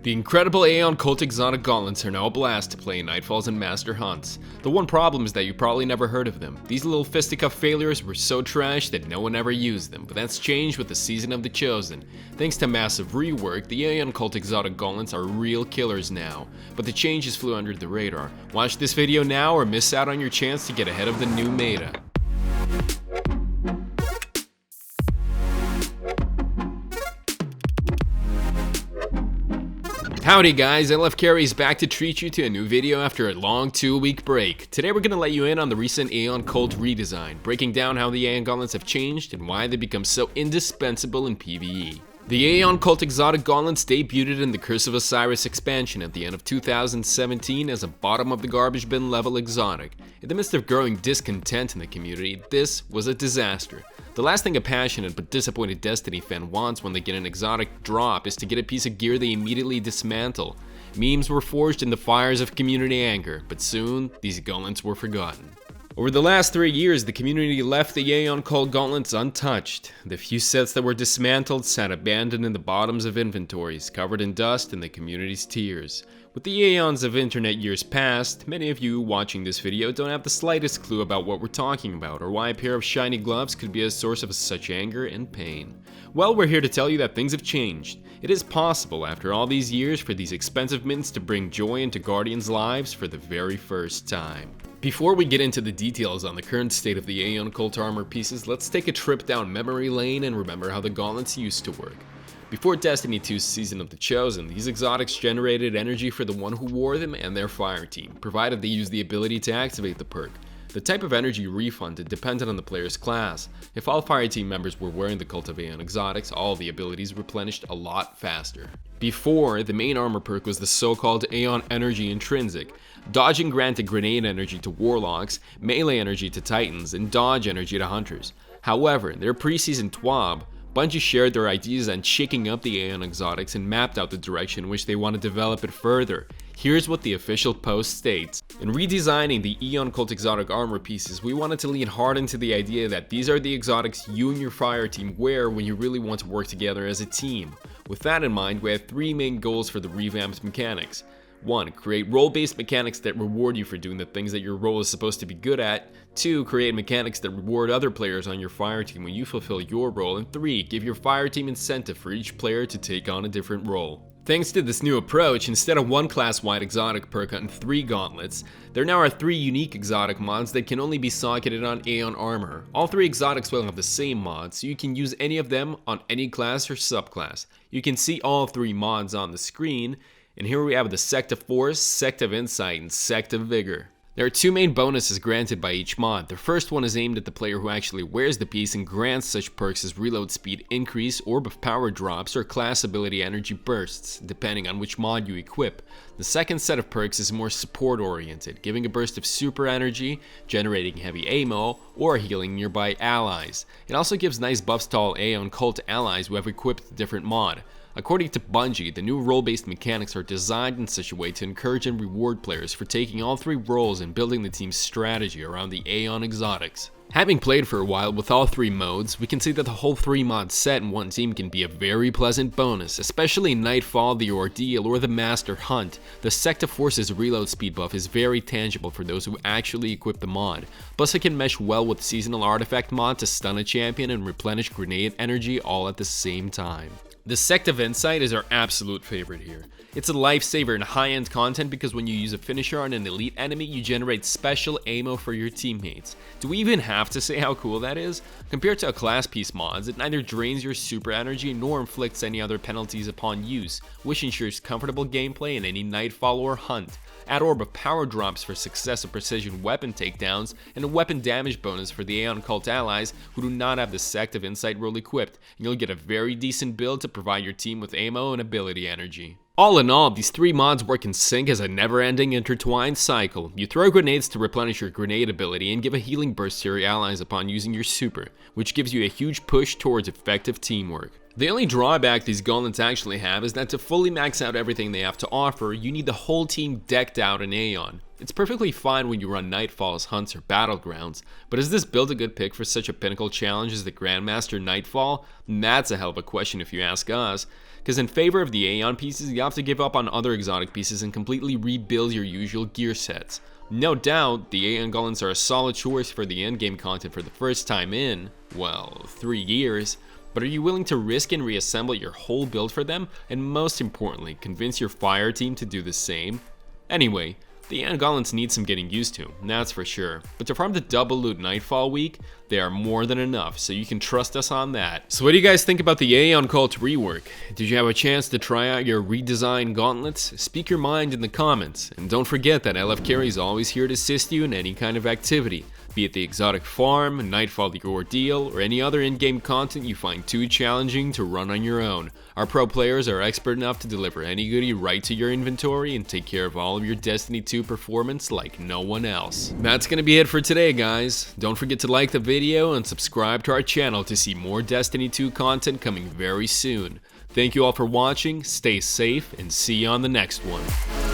The incredible Aeon Cult Exotic Gauntlets are now a blast to play in Nightfalls and Master Hunts. The one problem is that you probably never heard of them. These little fisticuff failures were so trash that no one ever used them, but that's changed with the Season of the Chosen. Thanks to massive rework, the Aeon Cult Exotic Gauntlets are real killers now, but the changes flew under the radar. Watch this video now or miss out on your chance to get ahead of the new meta. Howdy guys, LFcarry is back to treat you to a new video after a long 2-week break. Today we're going to let you in on the recent Aeon Cult redesign, breaking down how the Aeon Gauntlets have changed and why they become so indispensable in PvE. The Aeon Cult Exotic Gauntlets debuted in the Curse of Osiris expansion at the end of 2017 as a bottom of the garbage bin level exotic. In the midst of growing discontent in the community, this was a disaster. The last thing a passionate but disappointed Destiny fan wants when they get an exotic drop is to get a piece of gear they immediately dismantle. Memes were forged in the fires of community anger, but soon these gauntlets were forgotten. Over the last 3 years, the community left the Aeon Cult Gauntlets untouched. The few sets that were dismantled sat abandoned in the bottoms of inventories, covered in dust and the community's tears. With the aeons of internet years past, many of you watching this video don't have the slightest clue about what we're talking about or why a pair of shiny gloves could be a source of such anger and pain. Well, we're here to tell you that things have changed. It is possible after all these years for these expensive mints to bring joy into Guardians' lives for the very first time. Before we get into the details on the current state of the Aeon Cult armor pieces, let's take a trip down memory lane and remember how the gauntlets used to work. Before Destiny 2's Season of the Chosen, these exotics generated energy for the one who wore them and their fire team, provided they used the ability to activate the perk. The type of energy refunded depended on the player's class. If all fire team members were wearing the Cult of Aeon exotics, all the abilities replenished a lot faster. Before, the main armor perk was the so-called Aeon Energy Intrinsic. Dodging granted grenade energy to warlocks, melee energy to titans, and dodge energy to hunters. However, in their preseason TWAB, Bungie shared their ideas on shaking up the Aeon exotics and mapped out the direction in which they want to develop it further. Here's what the official post states. In redesigning the Aeon Cult exotic armor pieces, we wanted to lean hard into the idea that these are the exotics you and your fire team wear when you really want to work together as a team. With that in mind, we had 3 main goals for the revamped mechanics. 1. Create role-based mechanics that reward you for doing the things that your role is supposed to be good at. 2. Create mechanics that reward other players on your fire team when you fulfill your role. And 3. Give your fire team incentive for each player to take on a different role. Thanks to this new approach, instead of one class-wide exotic perk on 3 gauntlets, there now are 3 unique exotic mods that can only be socketed on Aeon armor. All 3 exotics will have the same mod, so you can use any of them on any class or subclass. You can see all 3 mods on the screen, and here we have the Sect of Force, Sect of Insight, and Sect of Vigor. There are 2 main bonuses granted by each mod. The first one is aimed at the player who actually wears the piece and grants such perks as reload speed increase, orb of power drops, or class ability energy bursts, depending on which mod you equip. The second set of perks is more support oriented, giving a burst of super energy, generating heavy ammo, or healing nearby allies. It also gives nice buffs to all Aeon Cult allies who have equipped a different mod. According to Bungie, the new role-based mechanics are designed in such a way to encourage and reward players for taking all 3 roles and building the team's strategy around the Aeon exotics. Having played for a while with all 3 modes, we can see that the whole 3-mod set in one team can be a very pleasant bonus, especially in Nightfall, the Ordeal, or the Master Hunt. The Sect of Force's reload speed buff is very tangible for those who actually equip the mod, plus it can mesh well with Seasonal Artifact mod to stun a champion and replenish grenade energy all at the same time. The Sect of Insight is our absolute favorite here. It's a lifesaver in high-end content because when you use a finisher on an elite enemy, you generate special ammo for your teammates. Do we even have to say how cool that is? Compared to a class piece mods, it neither drains your super energy nor inflicts any other penalties upon use, which ensures comfortable gameplay in any Nightfall or Hunt. Add Orb of Power drops for successive precision weapon takedowns, and a weapon damage bonus for the Aeon Cult allies who do not have the Sect of Insight role equipped, and you'll get a very decent build to provide your team with ammo and ability energy. All in all, these 3 mods work in sync as a never-ending intertwined cycle. You throw grenades to replenish your grenade ability and give a healing burst to your allies upon using your super, which gives you a huge push towards effective teamwork. The only drawback these gauntlets actually have is that to fully max out everything they have to offer, you need the whole team decked out in Aeon. It's perfectly fine when you run Nightfalls, Hunts, or Battlegrounds, but is this build a good pick for such a pinnacle challenge as the Grandmaster Nightfall? That's a hell of a question if you ask us, because in favor of the Aeon pieces, you have to give up on other exotic pieces and completely rebuild your usual gear sets. No doubt, the Aeon gauntlets are a solid choice for the endgame content for the first time in, well, 3 years. But are you willing to risk and reassemble your whole build for them? And most importantly, convince your fire team to do the same? Anyway, the Aeon gauntlets need some getting used to, that's for sure. But to farm the double loot Nightfall week, they are more than enough, so you can trust us on that. So what do you guys think about the Aeon cult rework? Did you have a chance to try out your redesigned gauntlets? Speak your mind in the comments. And don't forget that LFcarry is always here to assist you in any kind of activity. Be it the exotic farm, Nightfall the ordeal, or any other in-game content you find too challenging to run on your own. Our pro players are expert enough to deliver any goodie right to your inventory and take care of all of your Destiny 2 performance like no one else. That's gonna be it for today, guys. Don't forget to like the video and subscribe to our channel to see more Destiny 2 content coming very soon. Thank you all for watching, stay safe, and see you on the next one.